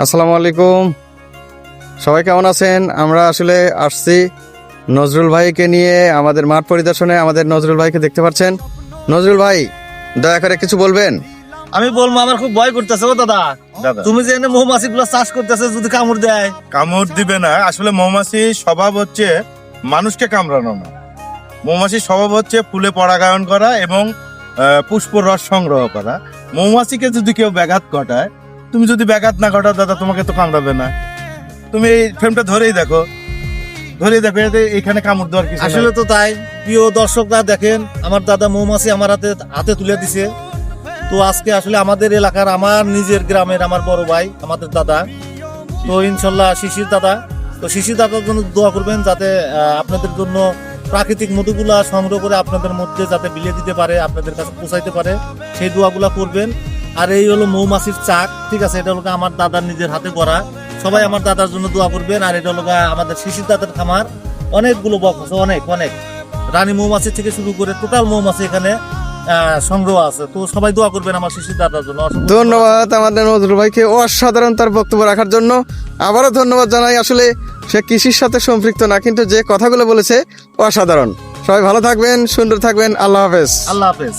আসসালামু আলাইকুম, সবাই কেমন আছেন? আমরা আসলে আসছি নজরুল ভাইকে নিয়ে আমাদের মাঠ পরিদর্শনে। আমাদের নজরুল ভাইকে দেখতে পাচ্ছেন। নজরুল ভাই, দয়া করে কিছু বলবেন? আমি বলবো, আমার খুব ভয় করতেছে ও দাদা। তুমি যে এনে মৌমাছি গুলো চাষ করতেছে, যদি কামড় দেয়? কামড় দিবে না। আসলে মৌমাছি স্বভাব হচ্ছে মানুষকে কামড়ানো না। মৌমাছির স্বভাব হচ্ছে ফুলে পরাগায়ন করা এবং পুষ্প রস সংগ্রহ করা। মৌমাছিকে যদি কেউ ব্যাঘাত ঘটায়, তুমি যদি ব্যাঘাত না ঘটাও দাদা, তোমাকে তো কামড়াবে না। তুমি এই ফ্রেমটা ধরেই দেখো, এতে এখানে কামড় দেওয়ার কিছু আসলে তো তাই। প্রিয় দর্শকরা দেখেন, আমার দাদা মৌমাছি আমার হাতে তুলে দিছে। তো আজকে আসলে আমাদের এলাকার, আমার নিজের গ্রামের আমার বড় ভাই, আমাদের দাদা, তো ইনশাল্লাহ শিশির দাদা, তো শিশির দাদার জন্য দোয়া করবেন, যাতে আপনাদের জন্য প্রাকৃতিক মধুগুলা সংগ্রহ করে আপনাদের মধ্যে যাতে বিলিয়ে দিতে পারে, আপনাদের কাছে পৌঁছাইতে পারে, সেই দোয়াগুলা করবেন। আর এই হলো মৌমাছির চাক, ঠিক আছে? এটা হলো আমার দাদার নিজের হাতে করা। সবাই আমার দাদার জন্য দোয়া করবেন। আর এটা হলো আমাদের শিশির দাদার খামার, অনেকগুলো বক্স আছে, অনেক রানী মৌমাছি থেকে শুরু করে টোটাল মৌমাছি এখানে সংগ্রহ আছে। তো সবাই দোয়া করবেন আমার শিশির দাদার জন্য। ধন্যবাদ আমাদের নজরুল ভাইকে অসাধারণ তার বক্তব্য রাখার জন্য। আবারও ধন্যবাদ জানাই। আসলে সে কৃষির সাথে সম্পৃক্ত না, কিন্তু যে কথাগুলো বলেছে অসাধারণ। সবাই ভালো থাকবেন, সুন্দর থাকবেন। আল্লাহ হাফেজ। আল্লাহ হাফেজ।